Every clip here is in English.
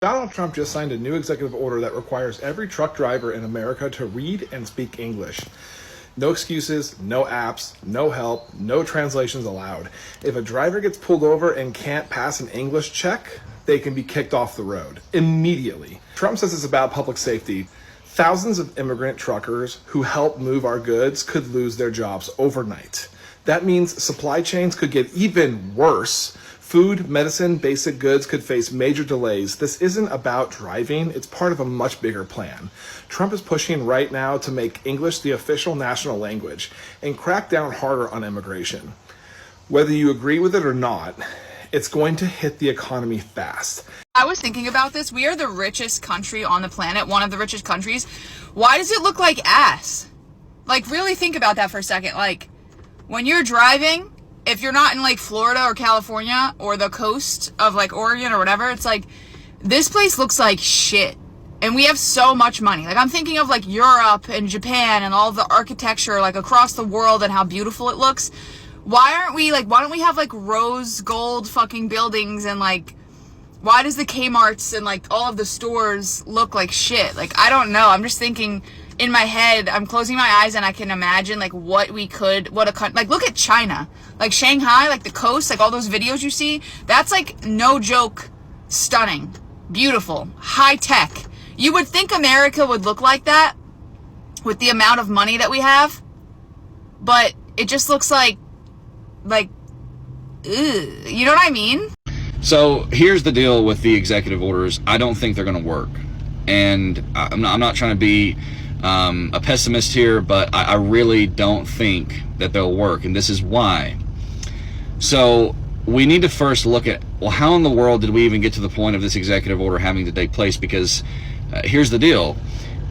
Donald Trump just signed a new executive order that requires every truck driver in America to read and speak English. No excuses, no apps, no help, no translations allowed. If a driver gets pulled over and can't pass an English check, they can be kicked off the road immediately. Trump says it's about public safety. Thousands of immigrant truckers who help move our goods could lose their jobs overnight. That means supply chains could get even worse. Food, medicine, basic goods could face major delays. This isn't about driving, it's part of a much bigger plan. Trump is pushing right now to make English the official national language and crack down harder on immigration. Whether you agree with it or not, it's going to hit the economy fast. I was thinking about this. We are the richest country on the planet, one of the richest countries. Why does it look like ass? Like, really think about that for a second. Like, when you're driving, if you're not in like Florida or California or the coast of like Oregon or whatever, it's like, this place looks like shit. And we have so much money. Like, I'm thinking of like Europe and Japan and all the architecture like across the world and how beautiful it looks. Why don't we have like rose gold fucking buildings, and like, why does the Kmart's and like all of the stores look like shit? Like, I don't know. I'm just thinking in my head, I'm closing my eyes and I can imagine like like look at China, like Shanghai, like the coast, like all those videos you see, that's like no joke, stunning, beautiful, high tech. You would think America would look like that with the amount of money that we have, but it just looks like, ugh, you know what I mean? So here's the deal with the executive orders. I don't think they're going to work. And I'm not trying to be a pessimist here, but I really don't think that they'll work. And this is why. So we need to first look at, well, how in the world did we even get to the point of this executive order having to take place? Because here's the deal.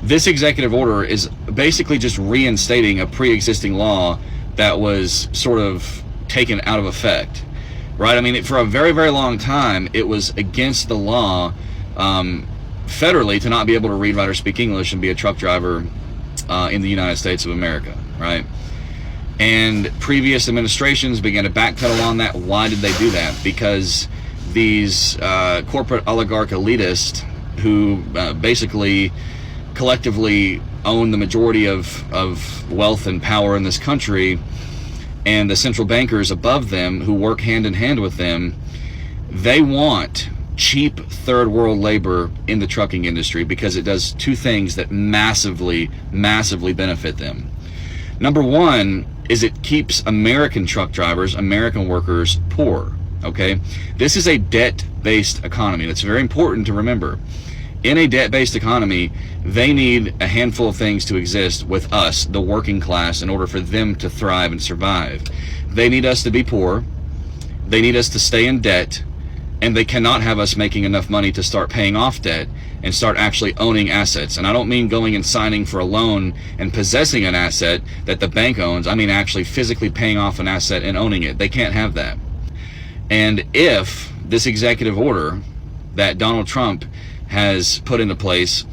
This executive order is basically just reinstating a pre-existing law that was sort of taken out of effect. Right? I mean, for a very, very long time, it was against the law federally to not be able to read, write, or speak English and be a truck driver in the United States of America, right? And previous administrations began to backpedal on that. Why did they do that? Because these corporate oligarch elitists who basically collectively own the majority of wealth and power in this country, and the central bankers above them who work hand in hand with them, they want cheap third world labor in the trucking industry because it does two things that massively benefit them. Number one is it keeps American truck drivers, American workers, poor. Okay? This is a debt-based economy. That's very important to remember. In a debt-based economy, they need a handful of things to exist with us, the working class, in order for them to thrive and survive. They need us to be poor, they need us to stay in debt, and they cannot have us making enough money to start paying off debt and start actually owning assets. And I don't mean going and signing for a loan and possessing an asset that the bank owns. I mean actually physically paying off an asset and owning it. They can't have that. And if this executive order that Donald Trump has put into place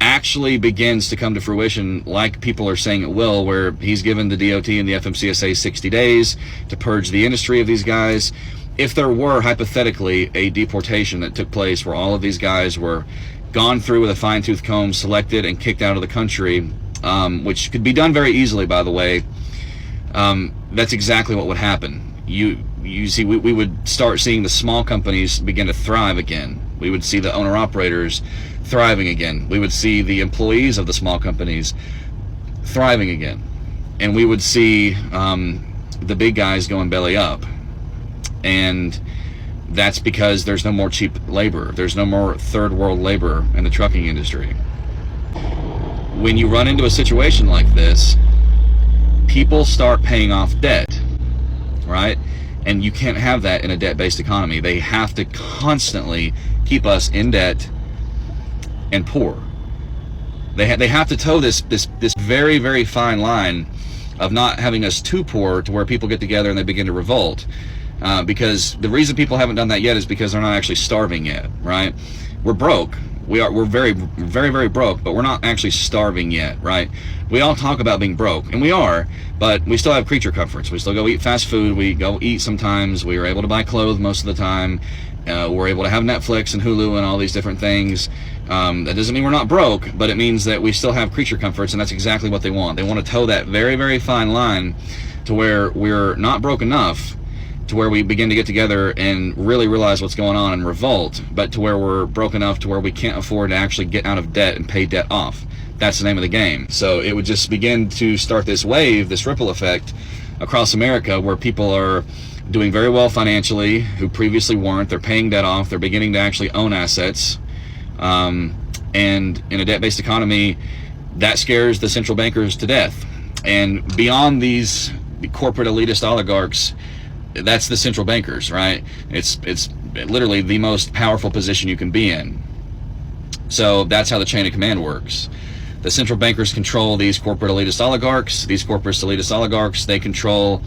actually begins to come to fruition, like people are saying it will, where he's given the DOT and the FMCSA 60 days to purge the industry of these guys. If there were hypothetically a deportation that took place where all of these guys were gone through with a fine-tooth comb, selected and kicked out of the country, which could be done very easily, by the way, that's exactly what would happen. You see, we would start seeing the small companies begin to thrive again. We would see the owner-operators thriving again. We would see the employees of the small companies thriving again. And we would see the big guys going belly up. And that's because there's no more cheap labor. There's no more third world labor in the trucking industry. When you run into a situation like this, people start paying off debt, right? And you can't have that in a debt-based economy. They have to constantly keep us in debt and poor. They have to toe this very, very fine line of not having us too poor to where people get together and they begin to revolt. Because the reason people haven't done that yet is because they're not actually starving yet, right? We're broke. We're very, very, very broke, but we're not actually starving yet, right? We all talk about being broke, and we are, but we still have creature comforts. We still go eat fast food. We go eat sometimes. We are able to buy clothes most of the time. We're able to have Netflix and Hulu and all these different things. That doesn't mean we're not broke, but it means that we still have creature comforts, and that's exactly what they want. They want to toe that very, very fine line to where we're not broke enough to where we begin to get together and really realize what's going on and revolt, but to where we're broke enough to where we can't afford to actually get out of debt and pay debt off. That's the name of the game. So it would just begin to start this wave, this ripple effect across America, where people are doing very well financially who previously weren't. They're paying debt off. They're beginning to actually own assets. And in a debt-based economy, that scares the central bankers to death. And beyond these corporate elitist oligarchs, that's the central bankers, right? It's literally the most powerful position you can be in. So that's how the chain of command works. The central bankers control these corporate elitist oligarchs. These corporate elitist oligarchs, they control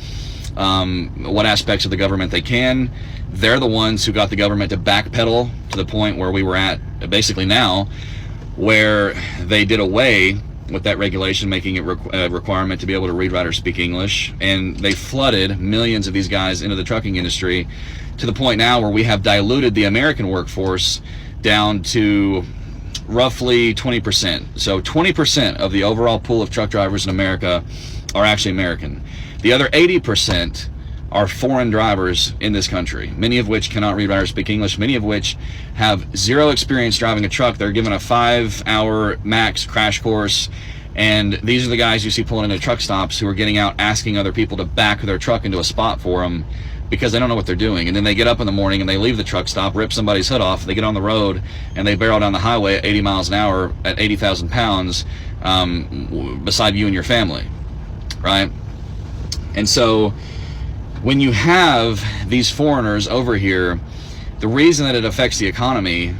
what aspects of the government they can. They're the ones who got the government to backpedal to the point where we were at basically now, where they did away with that regulation, making it a requirement to be able to read, write, or speak English. And they flooded millions of these guys into the trucking industry to the point now where we have diluted the American workforce down to roughly 20%. So 20% of the overall pool of truck drivers in America are actually American. The other 80% are foreign drivers in this country, many of which cannot read, write, or speak English, many of which have zero experience driving a truck. They're given a 5-hour max crash course, and these are the guys you see pulling into truck stops who are getting out asking other people to back their truck into a spot for them because they don't know what they're doing. And then they get up in the morning and they leave the truck stop, rip somebody's hood off, they get on the road, and they barrel down the highway at 80 miles an hour at 80,000 pounds beside you and your family, right? And so when you have these foreigners over here, the reason that it affects the economy,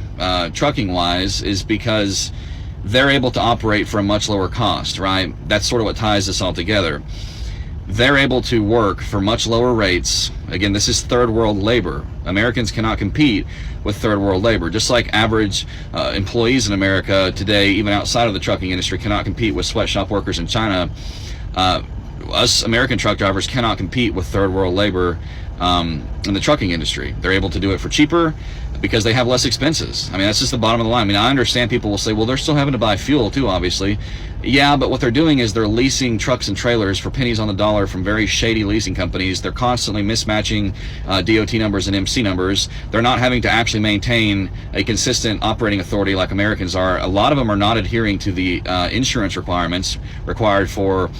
trucking wise, is because they're able to operate for a much lower cost, right? That's sort of what ties this all together. They're able to work for much lower rates. Again, this is third world labor. Americans cannot compete with third world labor. Just like average employees in America today, even outside of the trucking industry, cannot compete with sweatshop workers in China. Us American truck drivers cannot compete with third world labor in the trucking industry. They're able to do it for cheaper because they have less expenses. I mean, that's just the bottom of the line. I mean, I understand people will say, well, they're still having to buy fuel too, obviously. Yeah, but what they're doing is they're leasing trucks and trailers for pennies on the dollar from very shady leasing companies. They're constantly mismatching DOT numbers and MC numbers. They're not having to actually maintain a consistent operating authority like Americans are. A lot of them are not adhering to the insurance requirements required for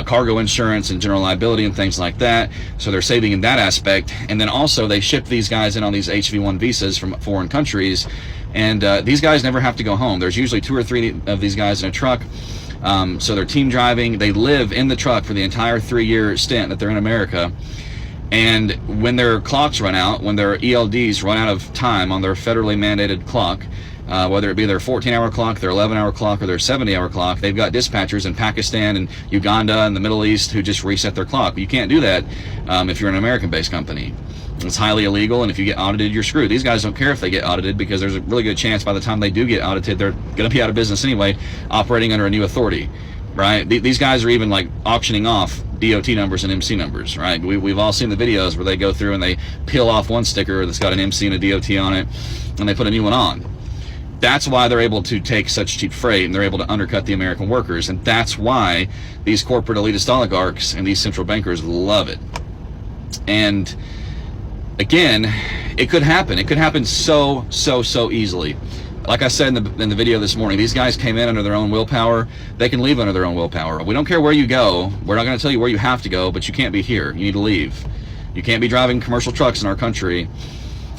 cargo insurance and general liability and things like that. So they're saving in that aspect. And then also they ship these guys in on these HV1 visas from foreign countries. And these guys never have to go home. There's usually 2 or 3 of these guys in a truck. So they're team driving. They live in the truck for the entire 3-year stint that they're in America. And when their clocks run out, when their ELDs run out of time on their federally mandated clock, whether it be their 14-hour clock, their 11-hour clock, or their 70-hour clock, they've got dispatchers in Pakistan and Uganda and the Middle East who just reset their clock. But you can't do that if you're an American-based company. It's highly illegal, and if you get audited, you're screwed. These guys don't care if they get audited because there's a really good chance by the time they do get audited, they're going to be out of business anyway, operating under a new authority, right? These guys are even like auctioning off DOT numbers and MC numbers, right? We've all seen the videos where they go through and they peel off one sticker that's got an MC and a DOT on it, and they put a new one on. That's why they're able to take such cheap freight, and they're able to undercut the American workers, and that's why these corporate elitist oligarchs and these central bankers love it. And again, it could happen. It could happen so easily. Like I said in the video this morning, these guys came in under their own willpower. They can leave under their own willpower. We don't care where you go. We're not going to tell you where you have to go, but you can't be here. You need to leave. You can't be driving commercial trucks in our country,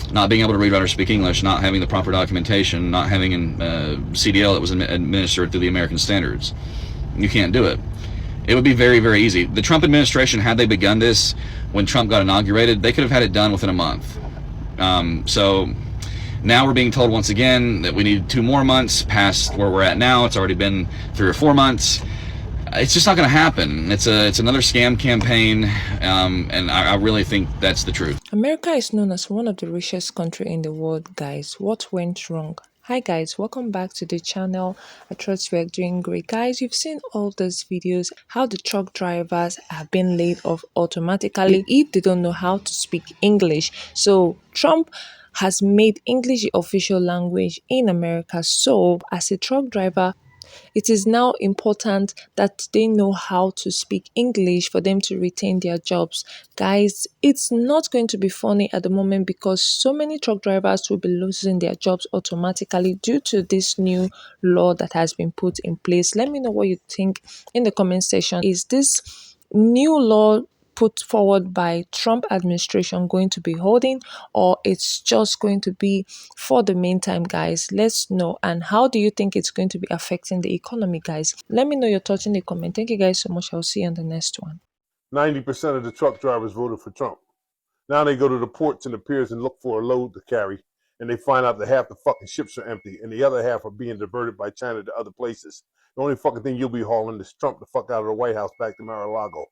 not being able to read, write, or speak English, not having the proper documentation, not having a CDL that was administered through the American standards. You can't do it. It would be very easy. The Trump administration, had they begun this when Trump got inaugurated, they could have had it done within a month. So now we're being told once again that we need 2 more months past where we're at now. It's already been 3 or 4 months. It's just not going to happen. It's another scam campaign, and I really think that's the truth. America is known as one of the richest countries in the world, guys. What went wrong? Hi guys, welcome back to the channel. I trust you are doing great. Guys, you've seen all these videos, how the truck drivers have been laid off automatically if they don't know how to speak English. So Trump has made English the official language in America. So, as a truck driver, it is now important that they know how to speak English for them to retain their jobs. Guys, it's not going to be funny at the moment because so many truck drivers will be losing their jobs automatically due to this new law that has been put in place. Let me know what you think in the comment section. Is this new law put forward by Trump administration going to be holding, or it's just going to be for the meantime? Guys, let's know. And how do you think it's going to be affecting the economy? Guys, let me know your thoughts in the comment. Thank you guys so much. I'll see you on the next one. 90% of the truck drivers voted for Trump. Now they go to the ports and the piers and look for a load to carry, and they find out that half the fucking ships are empty and the other half are being diverted by China to other places. The only fucking thing you'll be hauling is Trump the fuck out of the White House back to Mar-a-Lago.